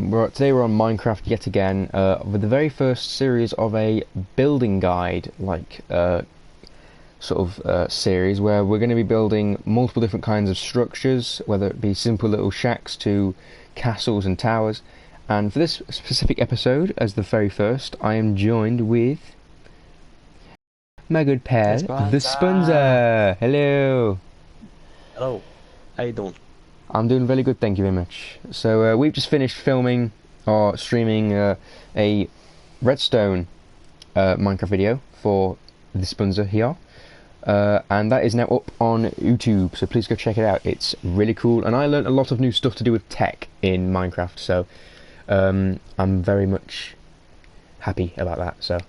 Today we're on Minecraft yet again, with the very first series of a building guide, series where we're going to be building multiple different kinds of structures, whether it be simple little shacks to castles and towers. And for this specific episode, as the very first, I am joined with my good pal, TheSpunser. Hello. Hello. How you doing? I'm doing really good, thank you very much. So we've just finished filming or streaming a redstone Minecraft video for TheSpunser here, and that is now up on YouTube. So please go check it out. It's really cool, and I learned a lot of new stuff to do with tech in Minecraft. So I'm very much happy about that. So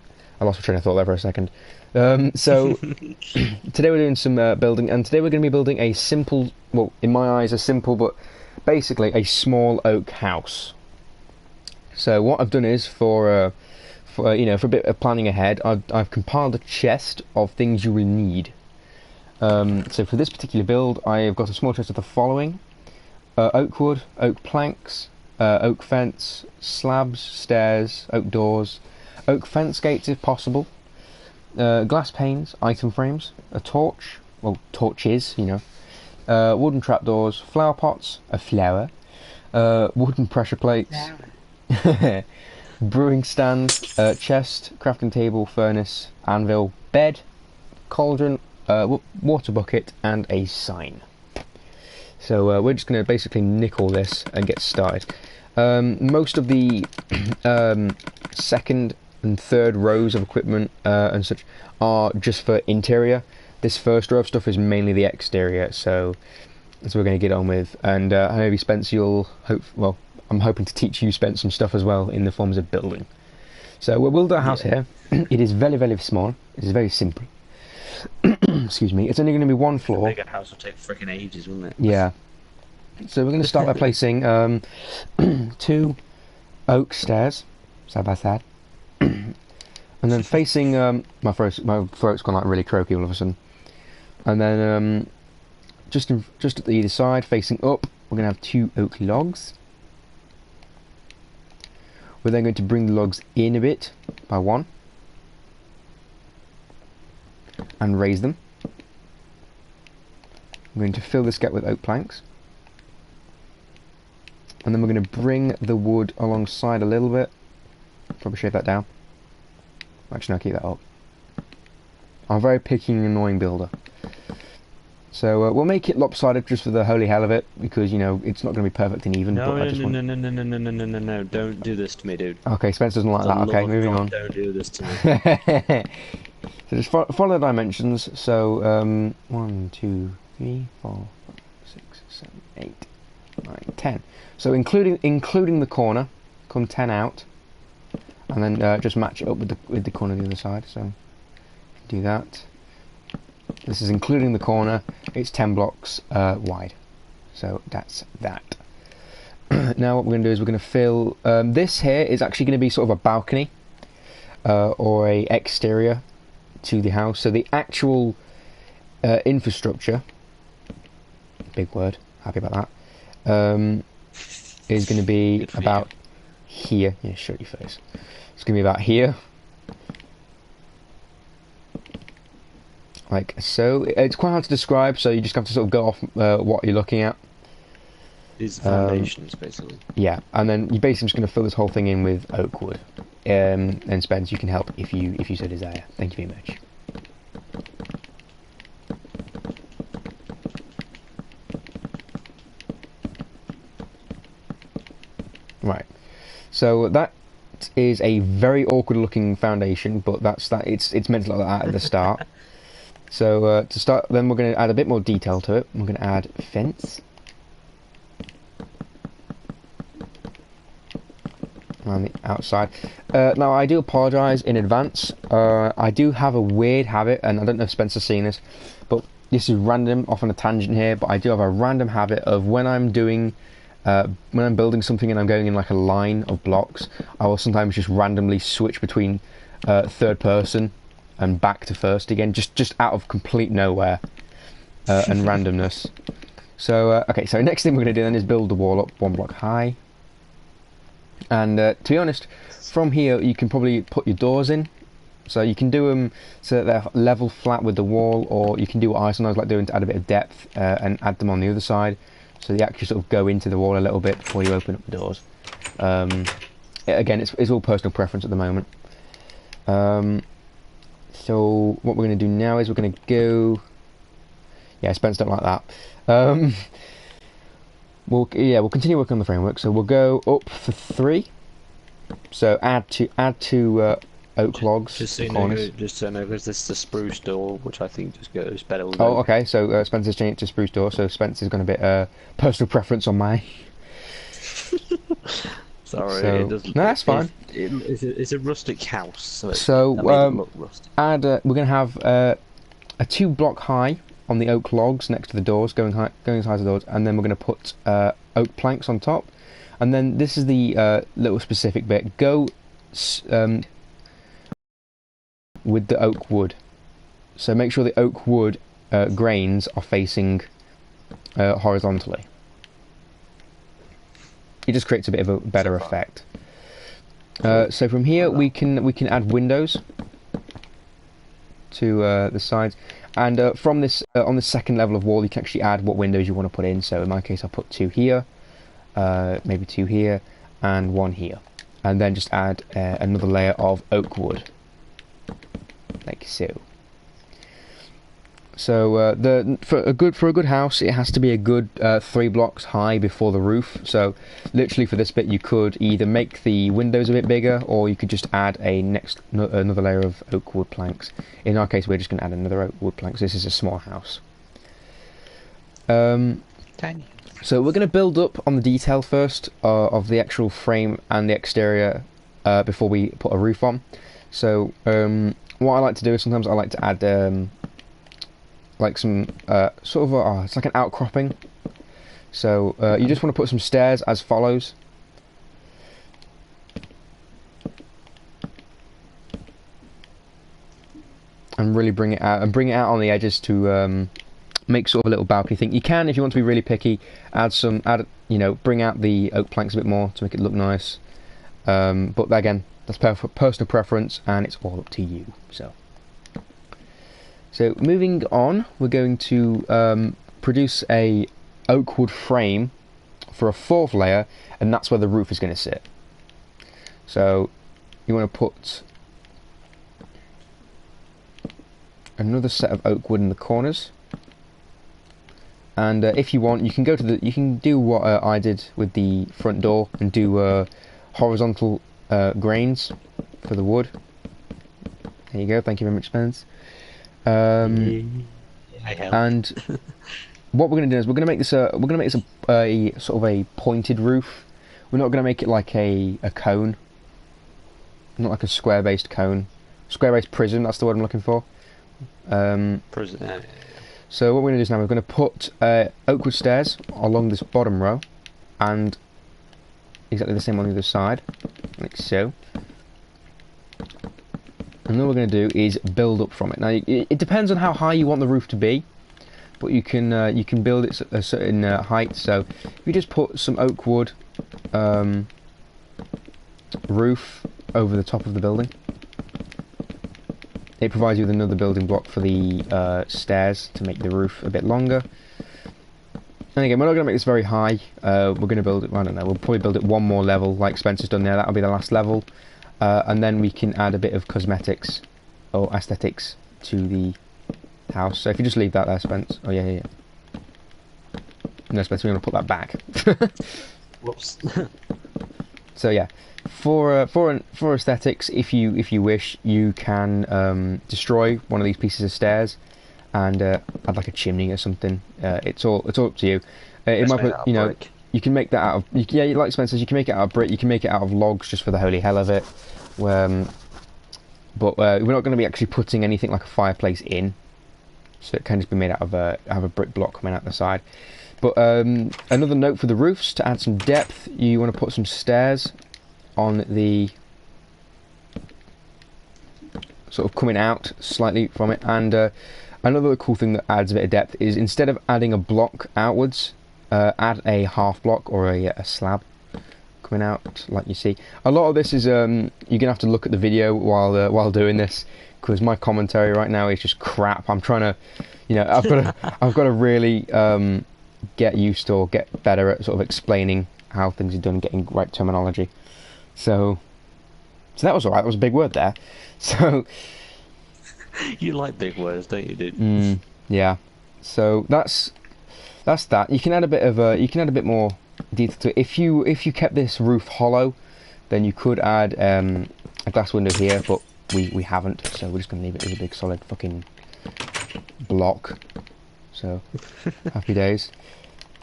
I lost my train of thought there for a second. So today we're doing some building, and today we're going to be building a simple, well, in my eyes, a simple, but basically a small oak house. So what I've done is for a bit of planning ahead, I've compiled a chest of things you will need. So for this particular build, I've got a small chest of the following: oak wood, oak planks, oak fence, slabs, stairs, oak doors, oak fence gates if possible. Glass panes, item frames, a torch, well, torches, wooden trapdoors, flower pots, a flower, wooden pressure plates, brewing stand, chest, crafting table, furnace, anvil, bed, cauldron, water bucket, and a sign. So we're just going to basically nick all this and get started. Most of the second and third rows of equipment and such are just for interior. This first row of stuff is mainly the exterior, so that's what we're going to get on with. And maybe Spence, I'm hoping to teach you, Spence, some stuff as well in the forms of building. So we'll build our house here. It is very, very small. It is very simple. Excuse me. It's only going to be one floor. A bigger house would take freaking ages, wouldn't it? Yeah. So we're going to start by placing 2 oak stairs side by side. And then facing my throat's gone like really croaky all of a sudden. And then just at the either side, facing up, we're going to have 2 oak logs. We're then going to bring the logs in a bit by 1 and raise them. I'm going to fill this gap with oak planks. And then we're going to bring the wood alongside a little bit. Probably shave that down. Actually, no, keep that up. I'm a very picky and annoying builder. So we'll make it lopsided just for the holy hell of it, because it's not going to be perfect and even. No, no, don't do this to me, dude. Okay, Spence doesn't like that. Okay, moving on. Don't do this to me. So just follow the dimensions. So 1, 2, 3, 4, 5, 6, 7, 8, 9, 10. So including the corner, come 10 out. And then just match it up with the corner of the other side. So do that. This is including the corner. It's 10 blocks wide. So that's that. Now what we're going to do is we're going to fill. This here is actually going to be sort of a balcony or a exterior to the house. So the actual infrastructure, big word, happy about that, is going to be about here. Yeah, shut your face. It's going to be about here, like so. It's quite hard to describe, so you just have to sort of go off what you're looking at. These are the foundations, basically. Yeah, and then you're basically just going to fill this whole thing in with oak wood. And Spence, you can help if you so desire. Thank you very much. Right. So that is a very awkward looking foundation, but that's that. It's meant to look like that at the start. So to start, then we're going to add a bit more detail to it. We're going to add fence around the outside. Now I do apologise in advance. I do have a weird habit, and I don't know if Spencer's seen this, but this is random, off on a tangent here. But I do have a random habit of when I'm building something and I'm going in like a line of blocks, I will sometimes just randomly switch between third person and back to first again, just out of complete nowhere and randomness. So okay, so next thing we're going to do then is build the wall up 1 block high. And to be honest, from here you can probably put your doors in. So you can do them so that they're level flat with the wall, or you can do what I sometimes like doing to add a bit of depth and add them on the other side, so they actually sort of go into the wall a little bit before you open up the doors. Again, it's all personal preference at the moment. So what we're going to do now is we're going to go. Yeah, Spence don't like that. We'll continue working on the framework. So we'll go up for 3. So add two oak logs. Just so you know, because this is the spruce door, which I think just goes better with Oh, oak. okay. So Spencer's changed it to spruce door. So Spencer's gone a bit personal preference on mine. Sorry, So, it doesn't. no, that's fine. It's a rustic house, so, that made it look rustic. We're going to have a 2 block high on the oak logs next to the doors, going as high as the doors, and then we're going to put oak planks on top. And then this is the little specific bit. Go with the oak wood. So make sure the oak wood grains are facing horizontally. It just creates a bit of a better effect. So from here we can add windows to the sides, and from this on the second level of wall you can actually add what windows you want to put in. So in my case I'll put 2 here, maybe 2 here, and 1 here, and then just add another layer of oak wood, like so. So for a good house, it has to be a good 3 blocks high before the roof. So literally for this bit, you could either make the windows a bit bigger, or you could just add another layer of oak wood planks. In our case, we're just going to add another oak wood planks. This is a small house. Tiny. So we're going to build up on the detail first of the actual frame and the exterior before we put a roof on. So what I like to do is sometimes I like to add like some sort of it's like an outcropping. So you just want to put some stairs as follows. And really bring it out on the edges to make sort of a little balcony thing. You can, if you want to be really picky, bring out the oak planks a bit more to make it look nice. But again, that's personal preference, and it's all up to you. So moving on, we're going to produce a oak wood frame for a 4th layer, and that's where the roof is going to sit. So you want to put another set of oak wood in the corners, and if you want, you can do what I did with the front door and do horizontal grains for the wood. There you go. Thank you very much, Spence. And what we're going to do is we're going to make this a sort of a pointed roof. We're not going to make it like a cone, not like a square-based cone, square-based prism. That's the word I'm looking for. Prism. So what we're going to do is now we're going to put oak wood stairs along this bottom row, and exactly the same on the other side, like so. And all we're going to do is build up from it. Now it depends on how high you want the roof to be, but you can build it a certain height. So if you just put some oak wood roof over the top of the building, it provides you with another building block for the stairs to make the roof a bit longer. And again, we're not going to make this very high. We're going to build it, I don't know, we'll probably build it 1 more level like Spencer's done there. That'll be the last level. And then we can add a bit of cosmetics or aesthetics to the house. So if you just leave that there, Spence. Oh yeah. No, Spence, we're going to put that back. Whoops. So yeah, for aesthetics, if you wish, you can destroy one of these pieces of stairs and add like a chimney or something. It's all up to you. It might put, brick. You can make that out of, like Spencer says, you can make it out of brick, you can make it out of logs just for the holy hell of it. But we're not going to be actually putting anything like a fireplace in, so it can just be made out of a brick block coming out the side. But another note for the roofs, to add some depth, you want to put some stairs on the sort of coming out slightly from it. And another cool thing that adds a bit of depth is, instead of adding a block outwards, add a half block or a slab coming out, like you see. A lot of this is you're gonna have to look at the video while doing this, because my commentary right now is just crap. I'm trying to, I've got to really get used to or get better at sort of explaining how things are done, getting right terminology. So that was alright. That was a big word there. So you like big words, don't you, dude? Yeah. So that's that. You can add a bit more detail to it. If you kept this roof hollow, then you could add a glass window here, but we haven't, so we're just gonna leave it as a big solid fucking block. So happy days.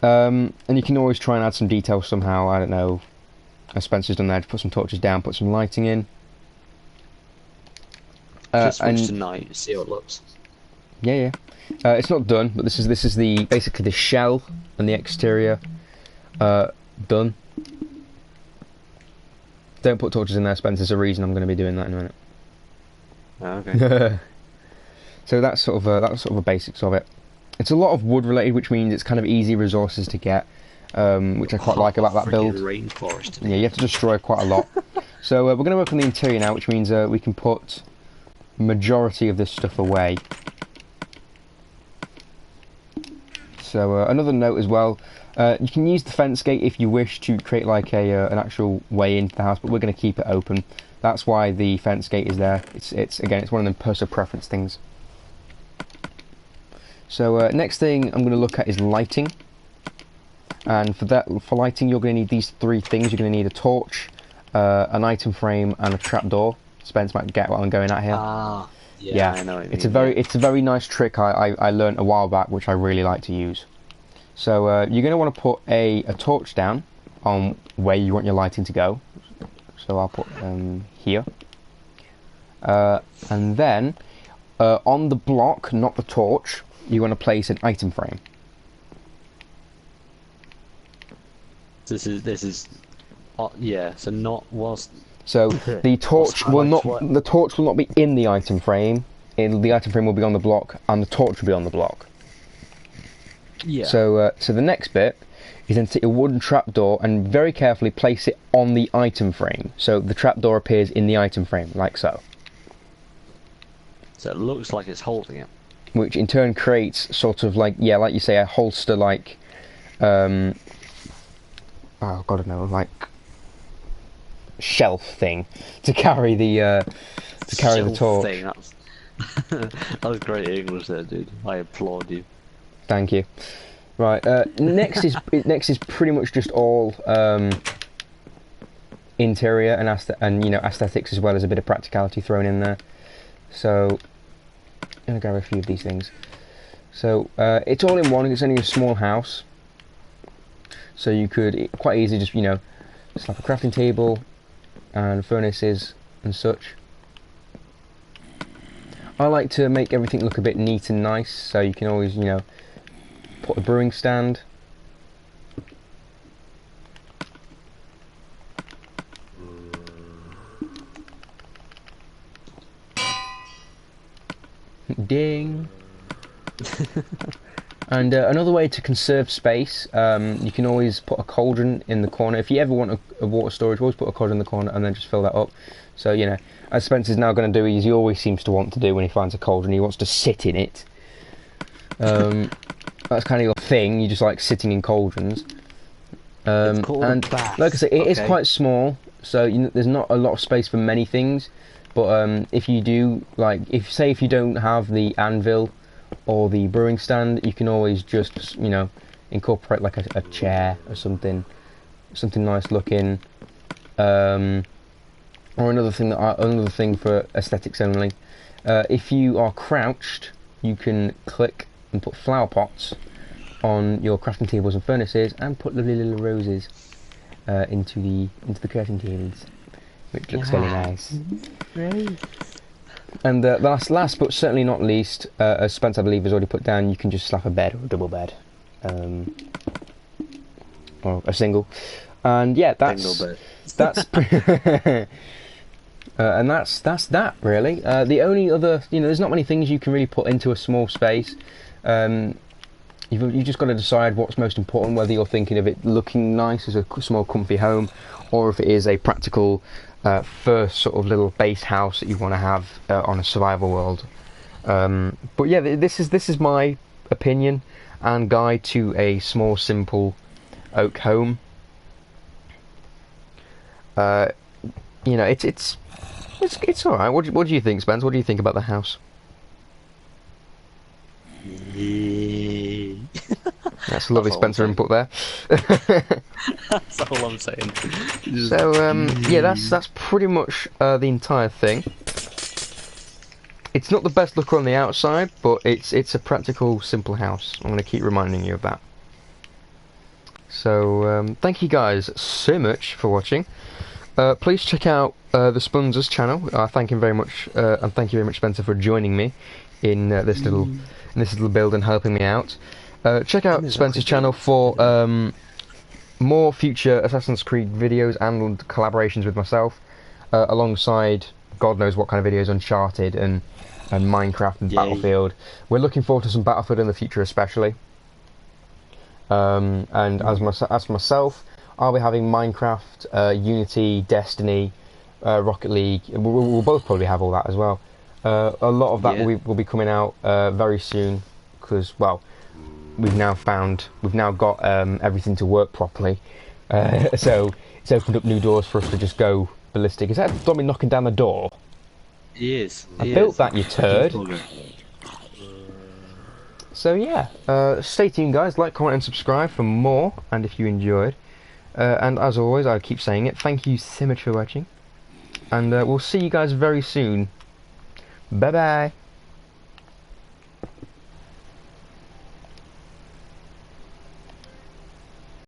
And you can always try and add some detail somehow. I don't know, as Spencer's done there, to put some torches down, put some lighting in. Just switch to night, see how it looks. Yeah. It's not done, but this is basically the shell and the exterior done. Don't put torches in there, Spencer. There's a reason I'm going to be doing that in a minute. Oh, okay. So that's sort of the basics of it. It's a lot of wood related, which means it's kind of easy resources to get, which I quite like about that build. Rainforest. Yeah, you have to destroy quite a lot. So we're going to work on the interior now, which means we can put majority of this stuff away. So another note as well, you can use the fence gate if you wish to create like an actual way into the house, but we're going to keep it open. That's why the fence gate is there. It's one of them personal preference things. So next thing I'm going to look at is lighting, and for lighting you're going to need these three things. You're going to need a torch, an item frame, and a trapdoor. Spence might get what I'm going at here. Ah, yeah, I know what you mean. It's a very nice trick I learned a while back, which I really like to use. So you're going to want to put a torch down on where you want your lighting to go. So I'll put here, and then on the block, not the torch, you want to place an item frame. This is, yeah. So not whilst. So the torch will not be in the item frame. The item frame will be on the block, and the torch will be on the block. Yeah. So the next bit is then take a wooden trapdoor and very carefully place it on the item frame. So the trapdoor appears in the item frame, like so. So it looks like it's holding it. Which in turn creates sort of like, yeah, like you say, a holster like, oh god, I know, like shelf thing to carry the torch. Thing, that was great English there, dude. I applaud you. Thank you. Right, next is pretty much just all interior and aesthetics, as well as a bit of practicality thrown in there. So I'm gonna grab a few of these things. So it's all in one. It's only a small house, so you could quite easily just slap a crafting table and furnaces and such. I like to make everything look a bit neat and nice, so you can always put a brewing stand. Ding. And another way to conserve space, you can always put a cauldron in the corner. If you ever want a water storage, always put a cauldron in the corner and then just fill that up. So, as Spencer's now going to do, he always seems to want to do when he finds a cauldron, he wants to sit in it. That's kind of your thing, you just like sitting in cauldrons. It's called and a bath. like I say, it is quite small, so there's not a lot of space for many things. But if you do, like, if you don't have the anvil or the brewing stand, you can always just, incorporate like a chair or something nice looking, or another thing for aesthetics only. If you are crouched, you can click and put flower pots on your crafting tables and furnaces, and put lovely little roses into the crafting tables, which looks very nice. Great. And last but certainly not least, as Spence I believe has already put down, you can just slap a bed or a double bed, or a single, and yeah, that's and that's that really. The only other, there's not many things you can really put into a small space. you've just got to decide what's most important, whether you're thinking of it looking nice as a small comfy home, or if it is a practical first sort of little base house that you want to have on a survival world. But yeah, this is my opinion and guide to a small, simple oak home. You know, it's all right. What do you think, Spence? What do you think about the house? That's a lovely Spencer input there. That's all I'm saying. So yeah, that's pretty much the entire thing. It's not the best look on the outside, but it's a practical, simple house. I'm going to keep reminding you of that. So thank you guys so much for watching. Please check out TheSpunser's channel. Thank him very much, and thank you very much, Spencer, for joining me in this little build and helping me out. Check out Spencer's channel for more future Assassin's Creed videos and collaborations with myself, alongside God knows what kind of videos, Uncharted and Minecraft and Battlefield. We're looking forward to some Battlefield in the future, especially. And as for myself, I'll be having Minecraft, Unity, Destiny, Rocket League. We'll both probably have all that as well. A lot of that will be coming out very soon, because, well, we've now got everything to work properly. So it's opened up new doors for us to just go ballistic. Is that Tommy knocking down the door? He is. I built that, you turd. So yeah, stay tuned, guys. Like, comment, and subscribe for more. And if you enjoyed, and as always, I keep saying it, thank you so much for watching, and we'll see you guys very soon. Bye bye.